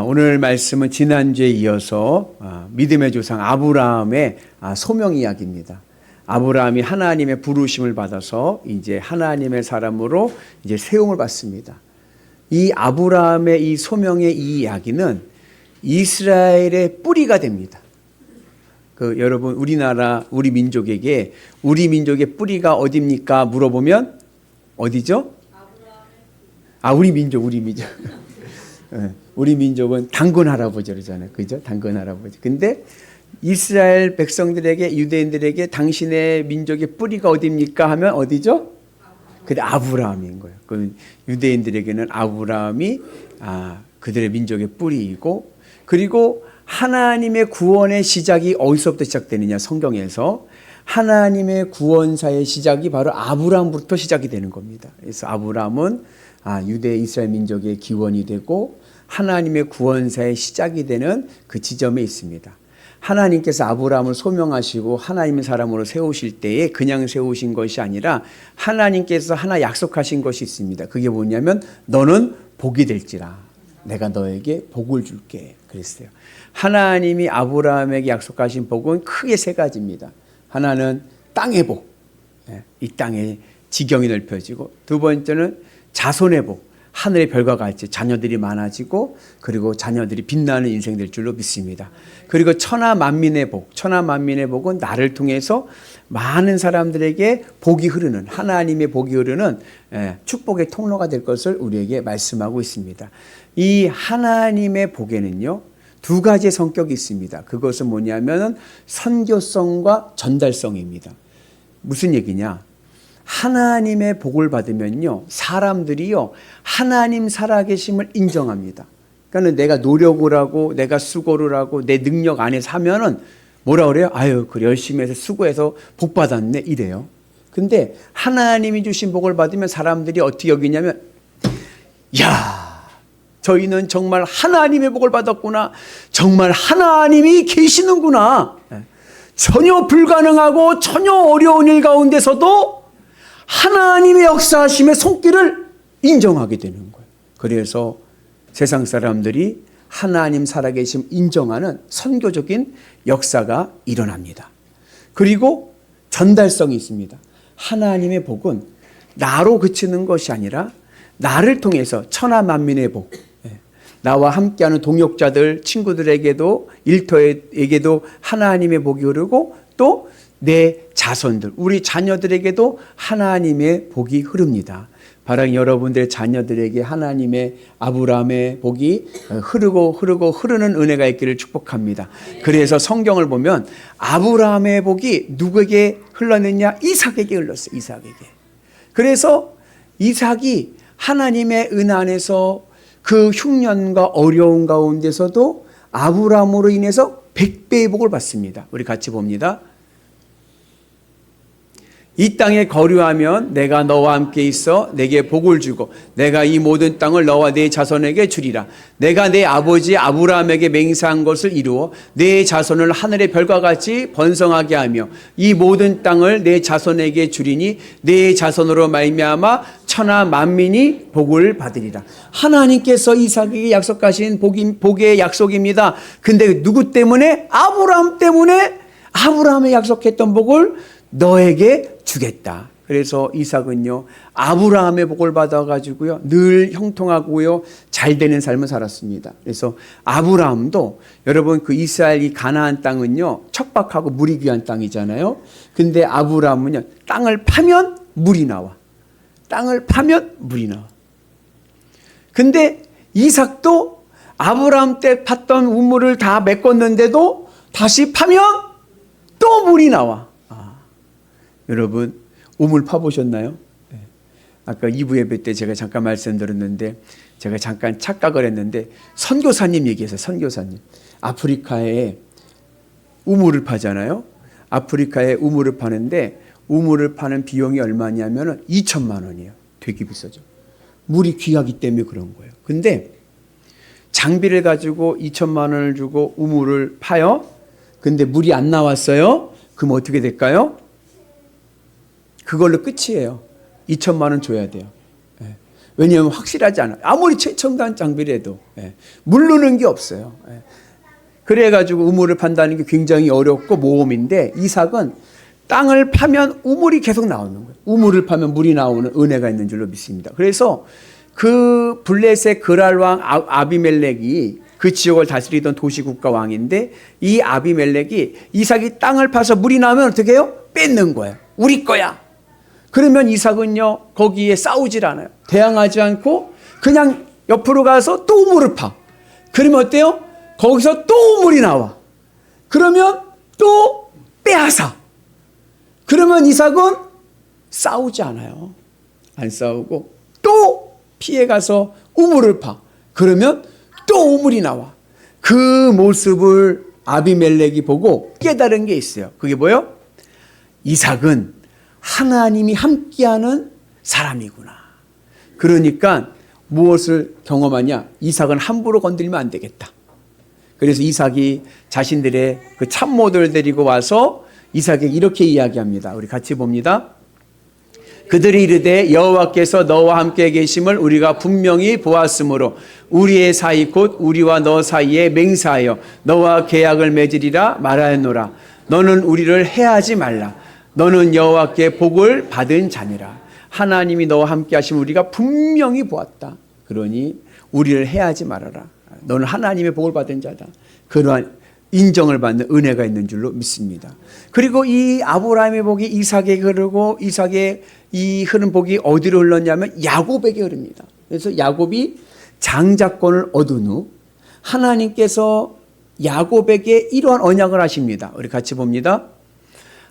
오늘 말씀은 지난주에 이어서 믿음의 조상 아브라함의 소명 이야기입니다. 아브라함이 하나님의 부르심을 받아서 이제 하나님의 사람으로 이제 세움을 받습니다. 이 아브라함의 이 소명의 이 이야기는 이스라엘의 뿌리가 됩니다. 여러분 우리나라 우리 민족에게 우리 민족의 뿌리가 어디입니까? 물어보면 어디죠? 우리 민족. 우리 민족은 당근 할아버지 그러잖아요. 그죠? 당근 할아버지. 근데 이스라엘 백성들에게 유대인들에게 당신의 민족의 뿌리가 어디입니까? 하면 어디죠? 근데 아브라함인 거예요. 그 유대인들에게는 아브라함이 그들의 민족의 뿌리이고, 그리고 하나님의 구원의 시작이 어디서부터 시작되느냐? 성경에서 하나님의 구원사의 시작이 바로 아브라함부터 시작이 되는 겁니다. 그래서 아브라함은 유대 이스라엘 민족의 기원이 되고 하나님의 구원사의 시작이 되는 그 지점에 있습니다. 하나님께서 아브라함을 소명하시고 하나님의 사람으로 세우실 때에 그냥 세우신 것이 아니라 하나님께서 하나 약속하신 것이 있습니다. 그게 뭐냐면 너는 복이 될지라 내가 너에게 복을 줄게 그랬어요. 하나님이 아브라함에게 약속하신 복은 크게 세 가지입니다. 하나는 땅의 복, 이 땅의 지경이 넓혀지고, 두 번째는 자손의 복, 하늘의 별과 같이 자녀들이 많아지고 그리고 자녀들이 빛나는 인생 될 줄로 믿습니다. 그리고 천하 만민의 복, 천하 만민의 복은 나를 통해서 많은 사람들에게 복이 흐르는, 하나님의 복이 흐르는 축복의 통로가 될 것을 우리에게 말씀하고 있습니다. 이 하나님의 복에는요 두 가지의 성격이 있습니다. 그것은 뭐냐면 선교성과 전달성입니다. 무슨 얘기냐? 하나님의 복을 받으면요 사람들이요 하나님 살아계심을 인정합니다. 그러니까 내가 노력을 하고 내가 수고를 하고 내 능력 안에서 하면은 뭐라 그래요? 그래 열심히 해서 수고해서 복 받았네 이래요. 근데 하나님이 주신 복을 받으면 사람들이 어떻게 여기냐면 저희는 정말 하나님의 복을 받았구나. 정말 하나님이 계시는구나. 전혀 불가능하고 전혀 어려운 일 가운데서도 하나님의 역사하심의 손길을 인정하게 되는 거예요. 그래서 세상 사람들이 하나님 살아계심 인정하는 선교적인 역사가 일어납니다. 그리고 전달성이 있습니다. 하나님의 복은 나로 그치는 것이 아니라 나를 통해서 천하 만민의 복, 나와 함께하는 동역자들, 친구들에게도 일터에게도 하나님의 복이 흐르고 또 내 자손들, 우리 자녀들에게도 하나님의 복이 흐릅니다. 바로 여러분들의 자녀들에게 하나님의 아브라함의 복이 흐르는 은혜가 있기를 축복합니다. 그래서 성경을 보면 아브라함의 복이 누구에게 흘렀느냐? 이삭에게 흘렀어요. 이삭에게. 그래서 이삭이 하나님의 은 안에서 그 흉년과 어려운 가운데서도 아브라함으로 인해서 100배의 복을 받습니다. 우리 같이 봅니다. 이 땅에 거류하면 내가 너와 함께 있어 내게 복을 주고 내가 이 모든 땅을 너와 네 자손에게 주리라. 내가 내 아버지 아브라함에게 맹세한 것을 이루어 네 자손을 하늘의 별과 같이 번성하게 하며 이 모든 땅을 내 자손에게 주리니 네 자손으로 말미암아 천하 만민이 복을 받으리라. 하나님께서 이삭에게 약속하신 복의 약속입니다. 근데 누구 때문에? 아브라함 때문에 아브라함에 약속했던 복을 너에게 주겠다. 그래서 이삭은요 아브라함의 복을 받아가지고요 늘 형통하고요 잘 되는 삶을 살았습니다. 그래서 아브라함도 여러분 그 이스라엘 이 가나안 땅은요 척박하고 물이 귀한 땅이잖아요. 근데 아브라함은요 땅을 파면 물이 나와. 땅을 파면 물이 나와. 근데 이삭도 아브라함 때 팠던 우물을 다 메꿨는데도 다시 파면 또 물이 나와. 여러분 우물 파보셨나요? 아까 2부 예배 때 제가 잠깐 말씀드렸는데 제가 잠깐 착각을 했는데 선교사님 얘기했어요. 선교사님. 아프리카에 우물을 파잖아요. 아프리카에 우물을 파는데 우물을 파는 비용이 얼마냐면 2천만 원이에요. 되게 비싸죠. 물이 귀하기 때문에 그런 거예요. 근데 장비를 가지고 2천만 원을 주고 우물을 파요. 근데 물이 안 나왔어요. 그럼 어떻게 될까요? 그걸로 끝이에요. 2천만 원 줘야 돼요. 왜냐하면 확실하지 않아요. 아무리 최첨단 장비라도 물르는 게 없어요. 그래가지고 우물을 판다는 게 굉장히 어렵고 모험인데 이삭은 땅을 파면 우물이 계속 나오는 거예요. 우물을 파면 물이 나오는 은혜가 있는 줄로 믿습니다. 그래서 그 블레셋 그랄 왕 아비멜렉이 그 지역을 다스리던 도시국가 왕인데 이 아비멜렉이 이삭이 땅을 파서 물이 나오면 어떻게 해요? 뺏는 거예요. 우리 거야. 그러면 이삭은요 거기에 싸우질 않아요. 대항하지 않고 그냥 옆으로 가서 또 우물을 파. 그러면 어때요? 거기서 또 우물이 나와. 그러면 또 빼앗아. 그러면 이삭은 싸우지 않아요. 안 싸우고 또 피해가서 우물을 파. 그러면 또 우물이 나와. 그 모습을 아비멜렉이 보고 깨달은 게 있어요. 그게 뭐예요? 이삭은 하나님이 함께하는 사람이구나. 그러니까 무엇을 경험하냐? 이삭은 함부로 건들면 안 되겠다. 그래서 이삭이 자신들의 그 참모들 데리고 와서 이삭에게 이렇게 이야기합니다. 우리 같이 봅니다. 그들이 이르되 여호와께서 너와 함께 계심을 우리가 분명히 보았으므로 우리의 사이 곧 우리와 너 사이에 맹세하여 너와 계약을 맺으리라 말하였노라. 너는 우리를 해하지 말라. 너는 여호와께 복을 받은 자니라. 하나님이 너와 함께 하심을 우리가 분명히 보았다. 그러니 우리를 해하지 말아라. 너는 하나님의 복을 받은 자다. 그러한 인정을 받는 은혜가 있는 줄로 믿습니다. 그리고 이 아브라함의 복이 이삭에게 흐르고 이삭의 이 흐른 복이 어디로 흘렀냐면 야곱에게 흐릅니다. 그래서 야곱이 장자권을 얻은 후 하나님께서 야곱에게 이러한 언약을 하십니다. 우리 같이 봅니다.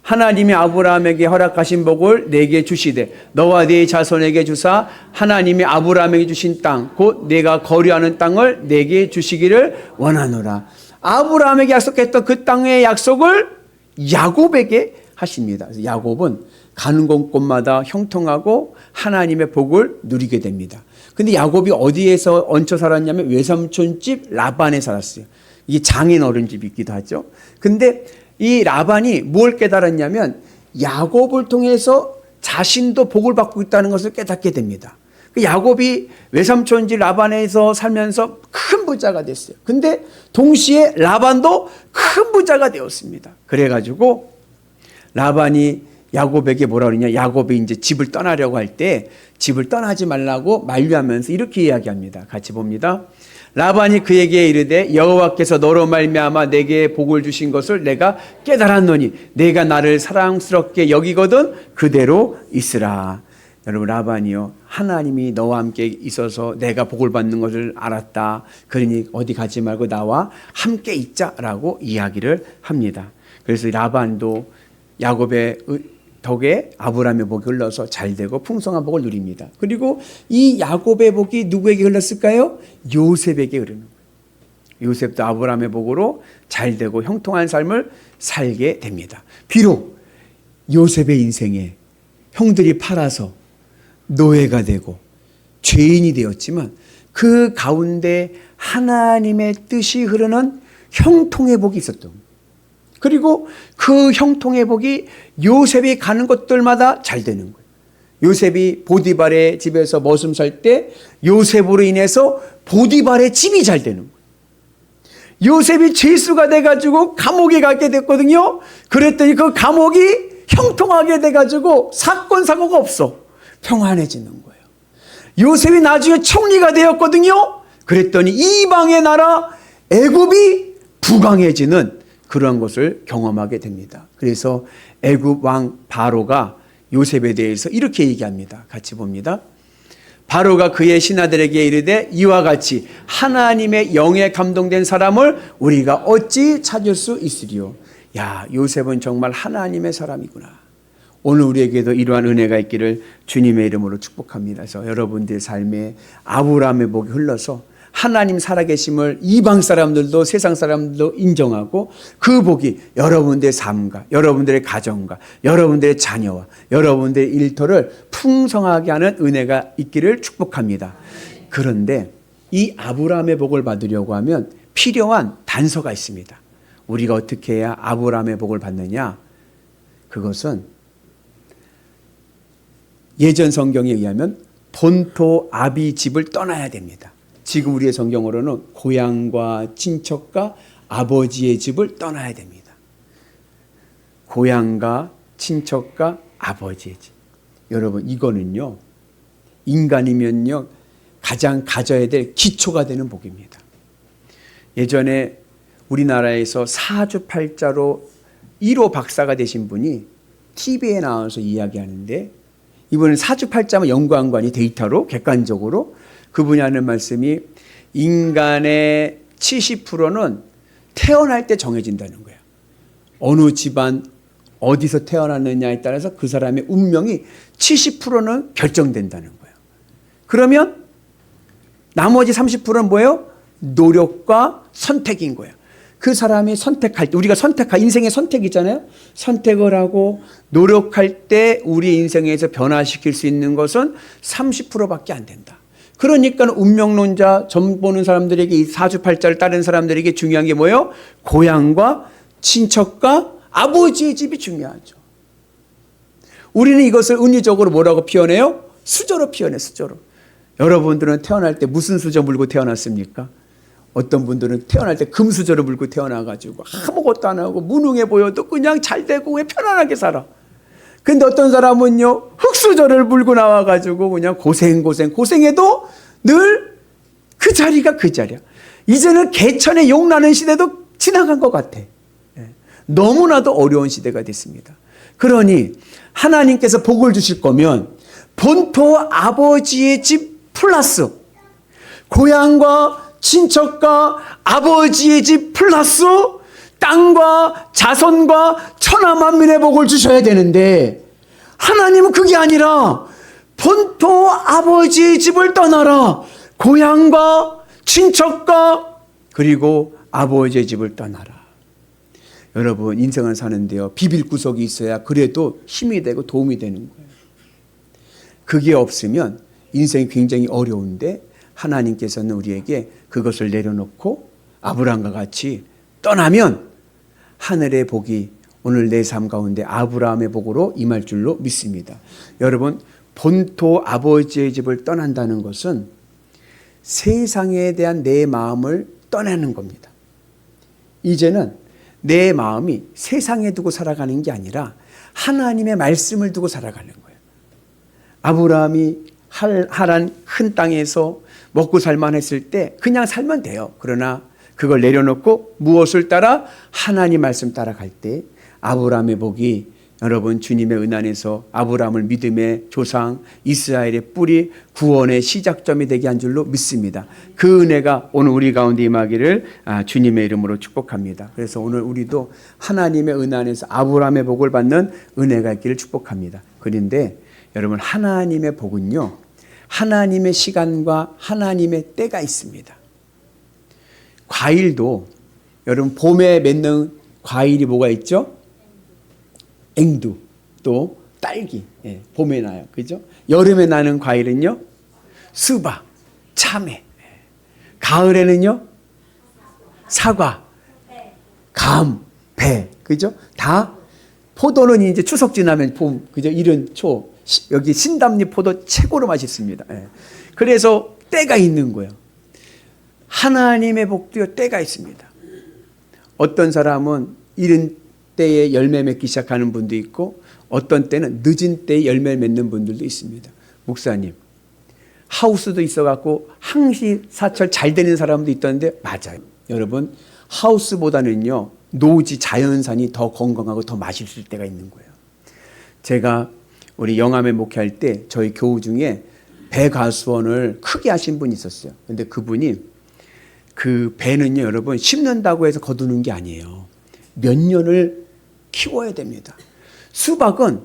하나님이 아브라함에게 허락하신 복을 내게 주시되 너와 네 자손에게 주사 하나님이 아브라함에게 주신 땅 곧 내가 거류하는 땅을 내게 주시기를 원하노라. 아브라함에게 약속했던 그 땅의 약속을 야곱에게 하십니다. 그래서 야곱은 가는 곳곳마다 형통하고 하나님의 복을 누리게 됩니다. 근데 야곱이 어디에서 얹혀 살았냐면 외삼촌 집 라반에 살았어요. 이게 장인 어른 집이기도 하죠. 근데 이 라반이 뭘 깨달았냐면 야곱을 통해서 자신도 복을 받고 있다는 것을 깨닫게 됩니다. 야곱이 외삼촌 집 라반에서 살면서 큰 부자가 됐어요. 근데 동시에 라반도 큰 부자가 되었습니다. 그래가지고 라반이 야곱에게 뭐라 그러냐? 야곱이 이제 집을 떠나려고 할 때 집을 떠나지 말라고 만류하면서 이렇게 이야기합니다. 같이 봅니다. 라반이 그에게 이르되 여호와께서 너로 말미암아 내게 복을 주신 것을 내가 깨달았노니 내가 나를 사랑스럽게 여기거든 그대로 있으라. 여러분 라반이요 하나님이 너와 함께 있어서 내가 복을 받는 것을 알았다. 그러니 어디 가지 말고 나와 함께 있자라고 이야기를 합니다. 그래서 라반도 야곱의 덕에 아브라함의 복이 흘러서 잘되고 풍성한 복을 누립니다. 그리고 이 야곱의 복이 누구에게 흘렀을까요? 요셉에게 흐르는 거예요. 요셉도 아브라함의 복으로 잘되고 형통한 삶을 살게 됩니다. 비록 요셉의 인생에 형들이 팔아서 노예가 되고 죄인이 되었지만 그 가운데 하나님의 뜻이 흐르는 형통의 복이 있었던 거예요. 그리고 그 형통의 복이 요셉이 가는 곳들마다 잘 되는 거예요. 요셉이 보디발의 집에서 머슴 살 때 요셉으로 인해서 보디발의 집이 잘 되는 거예요. 요셉이 죄수가 돼가지고 감옥에 가게 됐거든요. 그랬더니 그 감옥이 형통하게 돼가지고 사건 사고가 없어. 평안해지는 거예요. 요셉이 나중에 총리가 되었거든요. 그랬더니 이방의 나라 애굽이 부강해지는 그런 것을 경험하게 됩니다. 그래서 애굽 왕 바로가 요셉에 대해서 이렇게 얘기합니다. 같이 봅니다. 바로가 그의 신하들에게 이르되 이와 같이 하나님의 영에 감동된 사람을 우리가 어찌 찾을 수 있으리요. 야, 요셉은 정말 하나님의 사람이구나. 오늘 우리에게도 이러한 은혜가 있기를 주님의 이름으로 축복합니다. 그래서 여러분들의 삶에 아브라함의 복이 흘러서 하나님 살아계심을 이방 사람들도 세상 사람들도 인정하고 그 복이 여러분들의 삶과 여러분들의 가정과 여러분들의 자녀와 여러분들의 일터를 풍성하게 하는 은혜가 있기를 축복합니다. 그런데 이 아브라함의 복을 받으려고 하면 필요한 단서가 있습니다. 우리가 어떻게 해야 아브라함의 복을 받느냐? 그것은 예전 성경에 의하면 본토 아비 집을 떠나야 됩니다. 지금 우리의 성경으로는 고향과 친척과 아버지의 집을 떠나야 됩니다. 고향과 친척과 아버지의 집. 여러분, 이거는요, 인간이면요, 가장 가져야 될 기초가 되는 복입니다. 예전에 우리나라에서 사주팔자로 1호 박사가 되신 분이 TV에 나와서 이야기하는데, 이분은 사주팔자만 연구한 거 아니, 데이터로 객관적으로 그분이 하는 말씀이 인간의 70%는 태어날 때 정해진다는 거예요. 어느 집안 어디서 태어났느냐에 따라서 그 사람의 운명이 70%는 결정된다는 거예요. 그러면 나머지 30%는 뭐예요? 노력과 선택인 거예요. 그 사람이 선택할 때, 우리가 인생의 선택이잖아요. 선택을 하고 노력할 때 우리 인생에서 변화시킬 수 있는 것은 30%밖에 안 된다. 그러니까 운명론자, 점 보는 사람들에게, 이 사주팔자를 따르는 사람들에게 중요한 게 뭐예요? 고향과 친척과 아버지의 집이 중요하죠. 우리는 이것을 은유적으로 뭐라고 표현해요? 수저로 표현해, 수저로. 여러분들은 태어날 때 무슨 수저 물고 태어났습니까? 어떤 분들은 태어날 때 금수저를 물고 태어나가지고 아무것도 안 하고 무능해 보여도 그냥 잘 되고 왜 편안하게 살아. 근데 어떤 사람은요, 흙수저를 물고 나와가지고 그냥 고생해도 늘 그 자리가 그 자리야. 이제는 개천에 용나는 시대도 지나간 것 같아. 너무나도 어려운 시대가 됐습니다. 그러니 하나님께서 복을 주실 거면 본토 아버지의 집 플러스 고향과 친척과 아버지의 집 플러스 땅과 자손과 천하만민의 복을 주셔야 되는데, 하나님은 그게 아니라 본토 아버지의 집을 떠나라. 고향과 친척과 그리고 아버지의 집을 떠나라. 여러분, 인생을 사는데요, 비빌 구석이 있어야 그래도 힘이 되고 도움이 되는 거예요. 그게 없으면 인생이 굉장히 어려운데, 하나님께서는 우리에게 그것을 내려놓고 아브라함과 같이 떠나면 하늘의 복이 오늘 내 삶 가운데 아브라함의 복으로 임할 줄로 믿습니다. 여러분, 본토 아버지의 집을 떠난다는 것은 세상에 대한 내 마음을 떠나는 겁니다. 이제는 내 마음이 세상에 두고 살아가는 게 아니라 하나님의 말씀을 두고 살아가는 거예요. 아브라함이 하란 큰 땅에서 먹고 살만 했을 때 그냥 살면 돼요. 그러나 그걸 내려놓고 무엇을 따라? 하나님 말씀 따라갈 때 아브라함의 복이, 여러분, 주님의 은안에서 아브라함을 믿음의 조상, 이스라엘의 뿌리, 구원의 시작점이 되게 한 줄로 믿습니다. 그 은혜가 오늘 우리 가운데 임하기를 주님의 이름으로 축복합니다. 그래서 오늘 우리도 하나님의 은안에서 아브라함의 복을 받는 은혜가 있기를 축복합니다. 그런데 여러분, 하나님의 복은요, 하나님의 시간과 하나님의 때가 있습니다. 과일도, 여러분, 봄에 맺는 과일이 뭐가 있죠? 앵두, 또 딸기, 봄에 나요. 그죠? 여름에 나는 과일은요, 수박, 참외. 가을에는요, 사과, 감, 배. 그죠? 다, 포도는 이제 추석 지나면 봄, 그죠? 이른 초, 여기 신담잎 포도 최고로 맛있습니다. 그래서 때가 있는 거예요. 하나님의 복도요, 때가 있습니다. 어떤 사람은 이른 때에 열매 맺기 시작하는 분도 있고, 어떤 때는 늦은 때에 열매 맺는 분들도 있습니다. 목사님, 하우스도 있어갖고 항시사철 잘 되는 사람도 있던데, 맞아요. 여러분, 하우스보다는요, 노지 자연산이 더 건강하고 더 맛있을 때가 있는 거예요. 제가 우리 영암에 목회할 때 저희 교우 중에 배가수원을 크게 하신 분이 있었어요. 근데 그분이, 그 배는요, 여러분, 심는다고 해서 거두는 게 아니에요. 몇 년을 키워야 됩니다. 수박은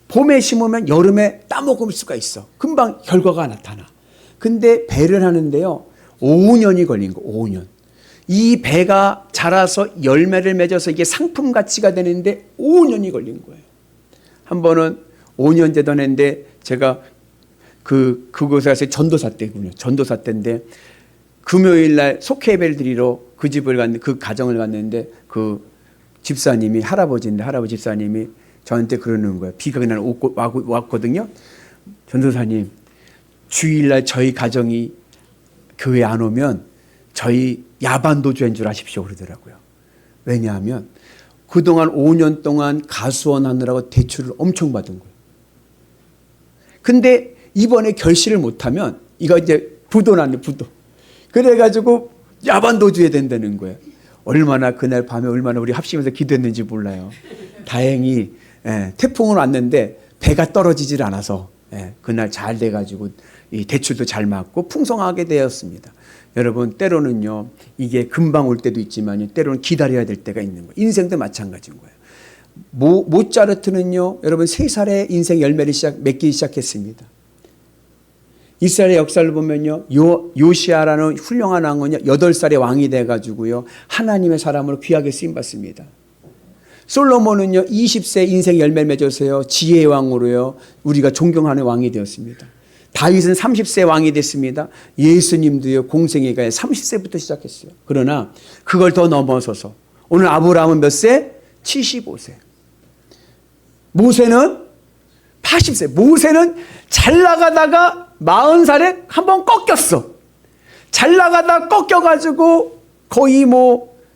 봄에 심으면 여름에 따먹을 수가 있어. 금방 결과가 나타나. 근데 배를 하는데요, 5년이 걸린 거, 5년. 이 배가 자라서 열매를 맺어서 이게 상품 가치가 되는데 5년이 걸린 거예요. 한 번은 5년 되던 해인데, 제가 그곳에 가서 전도사 때군요. 전도사 때인데, 금요일 날 속회 예배를 드리러 그 집을 그 가정을 갔는데, 그 집사님이, 할아버지 집사님이 저한테 그러는 거예요. 비가 그날 왔거든요. 전도사님, 주일날 저희 가정이 교회 안 오면 저희 야반도주인 줄 아십시오 그러더라고요. 왜냐하면 그동안 5년 동안 가수원 하느라고 대출을 엄청 받은 거예요. 근데 이번에 결실을 못하면 이거 이제 부도 났네, 부도. 그래가지고 야반도주에 된다는 거예요. 얼마나 그날 밤에 얼마나 우리 합심해서 기도했는지 몰라요. 다행히 태풍은 왔는데 배가 떨어지질 않아서 그날 잘 돼가지고 이 대출도 잘 맞고 풍성하게 되었습니다. 여러분 때로는요 이게 금방 올 때도 있지만 때로는 기다려야 될 때가 있는 거예요. 인생도 마찬가지인 거예요. 모차르트는요 여러분 3살에 인생 열매를 맺기 시작했습니다. 이스라엘의 역사를 보면요 요시아라는 훌륭한 왕은요 8살에 왕이 돼가지고요 하나님의 사람으로 귀하게 쓰임받습니다. 솔로몬은요 20세 인생 열매를 맺어서요 지혜의 왕으로요 우리가 존경하는 왕이 되었습니다. 다윗은 30세 왕이 됐습니다. 예수님도요 공생애가 30세부터 시작했어요. 그러나 그걸 더 넘어서서 오늘 아브라함은 몇 세? 75세. 모세는 80세. 모세는 잘 나가다가 40살에 한번 꺾였어. 잘 나가다 꺾여가지고 거의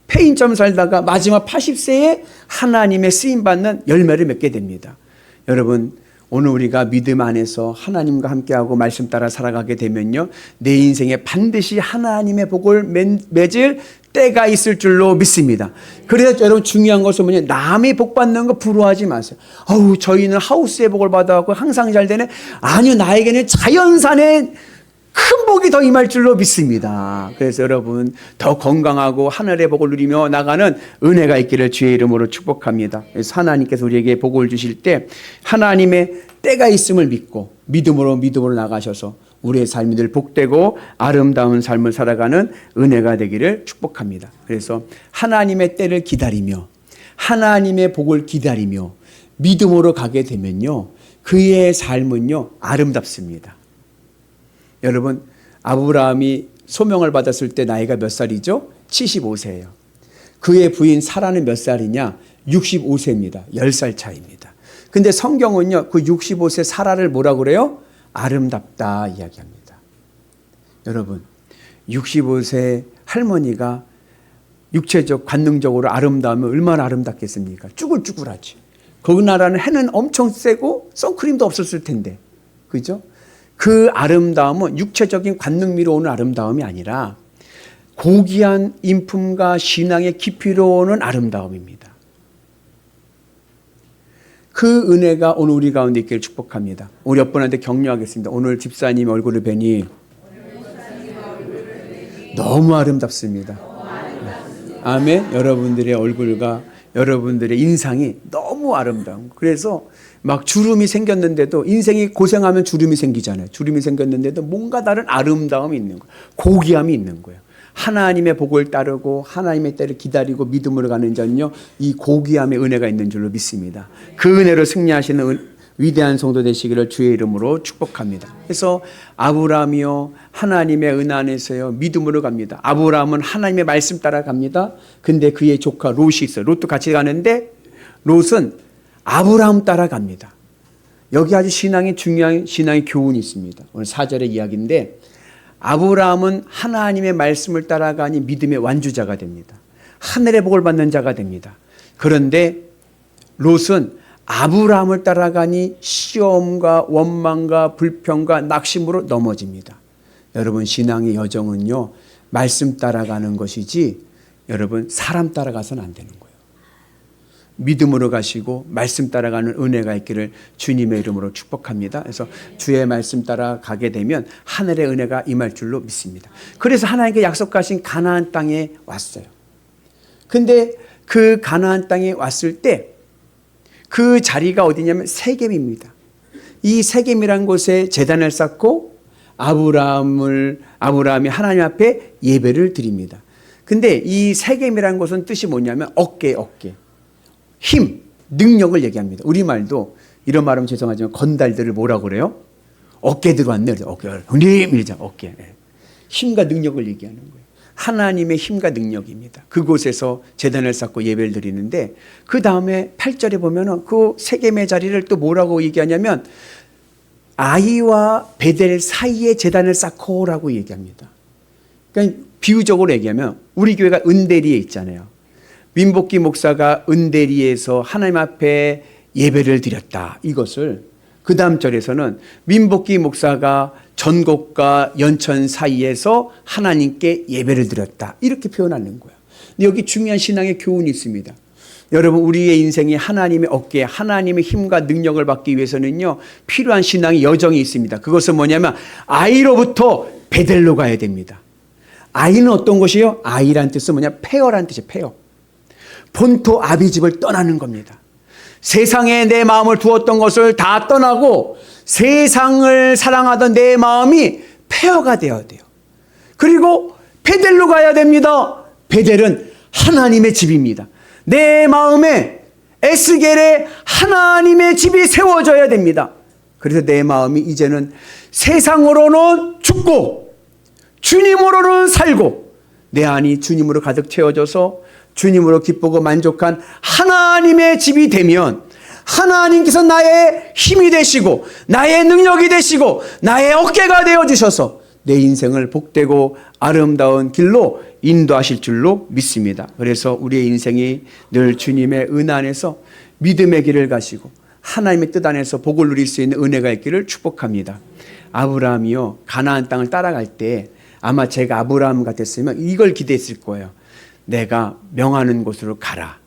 폐인점 살다가 마지막 80세에 하나님의 쓰임받는 열매를 맺게 됩니다. 여러분 오늘 우리가 믿음 안에서 하나님과 함께하고 말씀 따라 살아가게 되면요 내 인생에 반드시 하나님의 복을 맺을 때가 있을 줄로 믿습니다. 그래서 여러분 중요한 것은 뭐냐, 남이 복 받는 거 부러워하지 마세요. 저희는 하우스의 복을 받아갖고 항상 잘 되네. 아니요, 나에게는 자연산의 큰 복이 더 임할 줄로 믿습니다. 그래서 여러분 더 건강하고 하늘의 복을 누리며 나가는 은혜가 있기를 주의 이름으로 축복합니다. 그래서 하나님께서 우리에게 복을 주실 때 하나님의 때가 있음을 믿고 믿음으로 나가셔서 우리의 삶이 늘 복되고 아름다운 삶을 살아가는 은혜가 되기를 축복합니다. 그래서 하나님의 때를 기다리며 하나님의 복을 기다리며 믿음으로 가게 되면요 그의 삶은요 아름답습니다. 여러분 아브라함이 소명을 받았을 때 나이가 몇 살이죠? 75세예요. 그의 부인 사라는 몇 살이냐? 65세입니다. 10살 차이입니다. 근데 성경은요 그 65세 사라를 뭐라고 그래요? 아름답다 이야기합니다. 여러분 65세 할머니가 육체적 관능적으로 아름다우면 얼마나 아름답겠습니까? 쭈글쭈글하지. 그 나라는 해는 엄청 세고 선크림도 없었을 텐데 그죠? 그 아름다움은 육체적인 관능미로 오는 아름다움이 아니라 고귀한 인품과 신앙의 깊이로 오는 아름다움입니다. 그 은혜가 오늘 우리 가운데 있기를 축복합니다. 우리 여러분한테 격려하겠습니다. 오늘 집사님 얼굴을 뵈니 너무 아름답습니다. 아멘. 여러분들의 얼굴과 여러분들의 인상이 너무 아름다운. 그래서 막 주름이 생겼는데도 인생이 고생하면 주름이 생기잖아요. 주름이 생겼는데도 뭔가 다른 아름다움이 있는 거예요. 고귀함이 있는 거예요. 하나님의 복을 따르고 하나님의 때를 기다리고 믿음으로 가는 자는요 이 고귀함의 은혜가 있는 줄로 믿습니다. 그 은혜로 승리하시는 위대한 성도 되시기를 주의 이름으로 축복합니다. 그래서 아브라함이요 하나님의 은혜 안에서요 믿음으로 갑니다. 아브라함은 하나님의 말씀 따라 갑니다. 근데 그의 조카 롯이 있어요. 롯도 같이 가는데 롯은 아브라함 따라 갑니다. 여기 아주 중요한 신앙의 교훈이 있습니다. 오늘 4절의 이야기인데 아브라함은 하나님의 말씀을 따라가니 믿음의 완주자가 됩니다. 하늘의 복을 받는 자가 됩니다. 그런데 롯은 아브라함을 따라가니 시험과 원망과 불평과 낙심으로 넘어집니다. 여러분 신앙의 여정은요 말씀 따라가는 것이지 여러분 사람 따라가서는 안 되는 거예요. 믿음으로 가시고 말씀 따라가는 은혜가 있기를 주님의 이름으로 축복합니다. 그래서 주의 말씀 따라 가게 되면 하늘의 은혜가 임할 줄로 믿습니다. 그래서 하나님께 약속하신 가나안 땅에 왔어요. 근데 그 가나안 땅에 왔을 때 그 자리가 어디냐면 세겜입니다. 이 세겜이란 곳에 제단을 쌓고 아브라함이 하나님 앞에 예배를 드립니다. 근데 이 세겜이란 곳은 뜻이 뭐냐면 어깨. 힘, 능력을 얘기합니다. 우리말도 이런 말하면 죄송하지만 건달들을 뭐라고 그래요? 어깨 들어왔네. 어깨, 형님 이러자 어깨. 힘과 능력을 얘기하는 거예요. 하나님의 힘과 능력입니다. 그곳에서 제단을 쌓고 예배를 드리는데 그 다음에 8절에 보면은 그 세겜의 자리를 또 뭐라고 얘기하냐면 아이와 베델 사이에 제단을 쌓고라고 얘기합니다. 그러니까 비유적으로 얘기하면 우리 교회가 은대리에 있잖아요. 민복기 목사가 은대리에서 하나님 앞에 예배를 드렸다. 이것을 그 다음 절에서는 민복기 목사가 전곡과 연천 사이에서 하나님께 예배를 드렸다. 이렇게 표현하는 거예요. 근데 여기 중요한 신앙의 교훈이 있습니다. 여러분, 우리의 인생이 하나님의 어깨에 하나님의 힘과 능력을 받기 위해서는요, 필요한 신앙의 여정이 있습니다. 그것은 뭐냐면 아이로부터 베델로 가야 됩니다. 아이는 어떤 것이요? 아이란 뜻은 뭐냐? 폐허란 뜻이에요. 폐허. 본토 아비집을 떠나는 겁니다. 세상에 내 마음을 두었던 것을 다 떠나고 세상을 사랑하던 내 마음이 폐허가 되어야 돼요. 그리고 베델로 가야 됩니다. 베델은 하나님의 집입니다. 내 마음에 에스겔에 하나님의 집이 세워져야 됩니다. 그래서 내 마음이 이제는 세상으로는 죽고 주님으로는 살고 내 안이 주님으로 가득 채워져서 주님으로 기쁘고 만족한 하나님의 집이 되면 하나님께서 나의 힘이 되시고 나의 능력이 되시고 나의 어깨가 되어주셔서 내 인생을 복되고 아름다운 길로 인도하실 줄로 믿습니다. 그래서 우리의 인생이 늘 주님의 은혜 안에서 믿음의 길을 가시고 하나님의 뜻 안에서 복을 누릴 수 있는 은혜가 있기를 축복합니다. 아브라함이요, 가나안 땅을 따라갈 때 아마 제가 아브라함 같았으면 이걸 기대했을 거예요. 내가 명하는 곳으로 가라.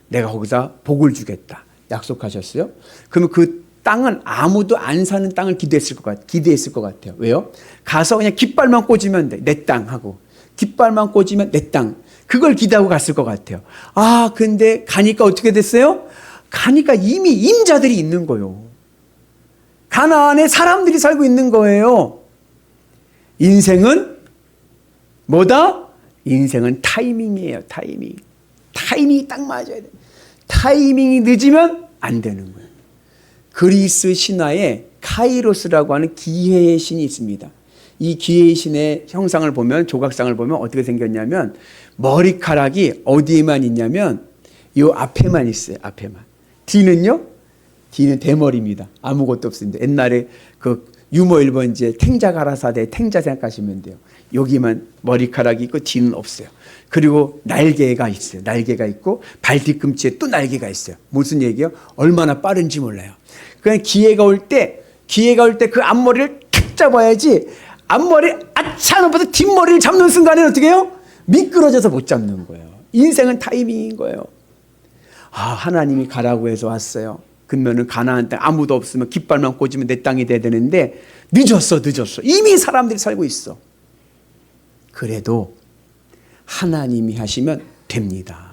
내가 거기다 복을 주겠다. 약속하셨어요. 그러면 그 땅은 아무도 안 사는 땅을 기대했을 것 같아요. 왜요? 가서 그냥 깃발만 꽂으면 돼. 내 땅 하고. 깃발만 꽂으면 내 땅. 그걸 기대하고 갔을 것 같아요. 아, 근데 가니까 어떻게 됐어요? 가니까 이미 임자들이 있는 거예요. 가나안에 사람들이 살고 있는 거예요. 인생은 뭐다? 인생은 타이밍이에요. 타이밍. 타이밍이 딱 맞아야 돼. 타이밍이 늦으면 안 되는 거예요. 그리스 신화에 카이로스라고 하는 기회의 신이 있습니다. 이 기회의 신의 형상을 보면, 조각상을 보면 어떻게 생겼냐면 머리카락이 어디에만 있냐면 이 앞에만 있어요. 앞에만. 뒤는요? 뒤는 대머리입니다. 아무것도 없습니다. 옛날에 그 유머 1번지에 탱자가라사대 탱자 생각하시면 돼요. 여기만 머리카락이 있고 뒤는 없어요. 그리고 날개가 있어요. 날개가 있고 발 뒤꿈치에 또 날개가 있어요. 무슨 얘기예요? 얼마나 빠른지 몰라요. 그냥 기회가 올 때 그 앞머리를 탁 잡아야지 앞머리 아차 넘어서 뒷머리를 잡는 순간에는 어떻게 해요? 미끄러져서 못 잡는 거예요. 인생은 타이밍인 거예요. 아, 하나님이 가라고 해서 왔어요. 그러면은 가나안 땅 아무도 없으면 깃발만 꽂으면 내 땅이 돼야 되는데 늦었어. 이미 사람들이 살고 있어. 그래도 하나님이 하시면 됩니다.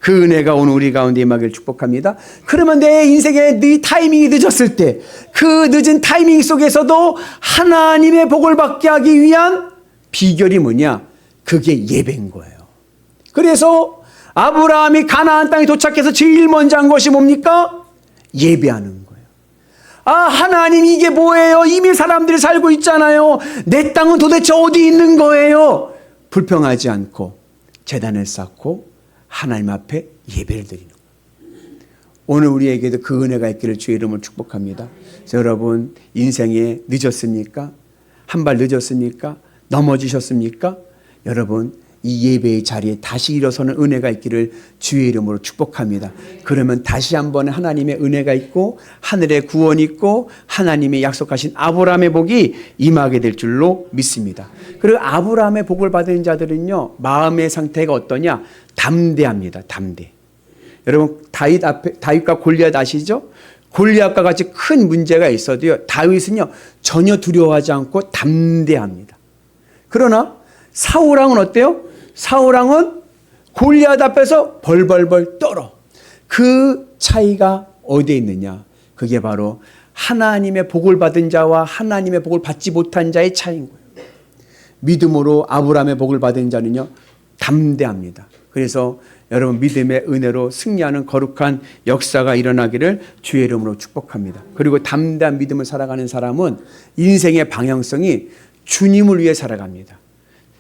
그 은혜가 오늘 우리 가운데 임하기를 축복합니다. 그러면 내 인생에 네 타이밍이 늦었을 때 그 늦은 타이밍 속에서도 하나님의 복을 받게 하기 위한 비결이 뭐냐? 그게 예배인 거예요. 그래서 아브라함이 가나안 땅에 도착해서 제일 먼저 한 것이 뭡니까? 예배하는 거예요. 아, 하나님 이게 뭐예요? 이미 사람들이 살고 있잖아요. 내 땅은 도대체 어디 있는 거예요? 불평하지 않고 제단을 쌓고 하나님 앞에 예배를 드리는 거예요. 오늘 우리에게도 그 은혜가 있기를 주의 이름으로 축복합니다. 그래서 여러분, 인생에 늦었습니까? 한 발 늦었습니까? 넘어지셨습니까? 여러분, 이 예배의 자리에 다시 일어서는 은혜가 있기를 주의 이름으로 축복합니다. 그러면 다시 한번 하나님의 은혜가 있고 하늘의 구원이 있고 하나님의 약속하신 아브라함의 복이 임하게 될 줄로 믿습니다. 그리고 아브라함의 복을 받은 자들은요, 마음의 상태가 어떠냐? 담대합니다. 담대. 여러분, 다윗과 골리앗 아시죠? 골리앗과 같이 큰 문제가 있어도요, 다윗은요 전혀 두려워하지 않고 담대합니다. 그러나 사울왕은 어때요? 사울왕은 골리앗 앞에서 벌벌벌 떨어. 그 차이가 어디에 있느냐? 그게 바로 하나님의 복을 받은 자와 하나님의 복을 받지 못한 자의 차이인 거예요. 믿음으로 아브라함의 복을 받은 자는요, 담대합니다. 그래서 여러분, 믿음의 은혜로 승리하는 거룩한 역사가 일어나기를 주의 이름으로 축복합니다. 그리고 담대한 믿음을 살아가는 사람은 인생의 방향성이 주님을 위해 살아갑니다.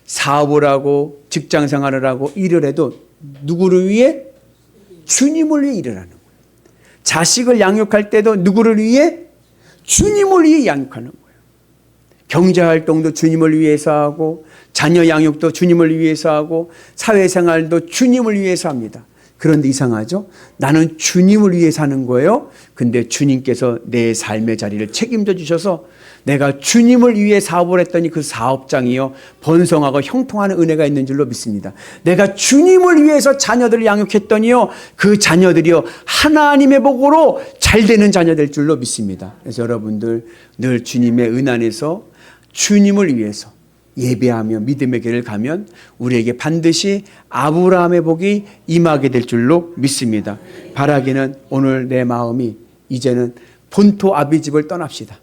사업을 하고 직장 생활을 하고 일을 해도 누구를 위해? 주님을 위해 일을 하는 거예요. 자식을 양육할 때도 누구를 위해? 주님을 위해 양육하는 거예요. 경제활동도 주님을 위해서 하고 자녀 양육도 주님을 위해서 하고 사회생활도 주님을 위해서 합니다. 그런데 이상하죠? 나는 주님을 위해 사는 거예요. 근데 주님께서 내 삶의 자리를 책임져 주셔서 내가 주님을 위해 사업을 했더니 그 사업장이요 번성하고 형통하는 은혜가 있는 줄로 믿습니다. 내가 주님을 위해서 자녀들을 양육했더니요 그 자녀들이요 하나님의 복으로 잘 되는 자녀 될 줄로 믿습니다. 그래서 여러분들 늘 주님의 은 안에서 주님을 위해서 예배하며 믿음의 길을 가면 우리에게 반드시 아브라함의 복이 임하게 될 줄로 믿습니다. 바라기는 오늘 내 마음이 이제는 본토 아비집을 떠납시다.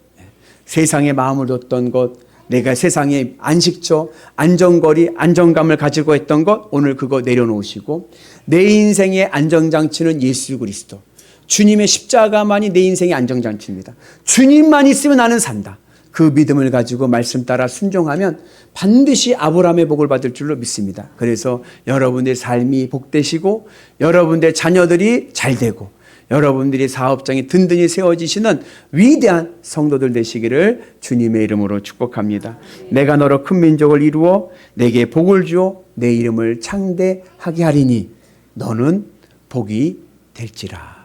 세상에 마음을 뒀던 것, 내가 세상에 안식처, 안정거리, 안정감을 가지고 했던 것 오늘 그거 내려놓으시고 내 인생의 안정장치는 예수 그리스도. 주님의 십자가만이 내 인생의 안정장치입니다. 주님만 있으면 나는 산다. 그 믿음을 가지고 말씀 따라 순종하면 반드시 아브라함의 복을 받을 줄로 믿습니다. 그래서 여러분의 삶이 복되시고 여러분의 자녀들이 잘 되고 여러분들이 사업장이 든든히 세워지시는 위대한 성도들 되시기를 주님의 이름으로 축복합니다. 내가 너로 큰 민족을 이루어 내게 복을 주어 내 이름을 창대하게 하리니 너는 복이 될지라.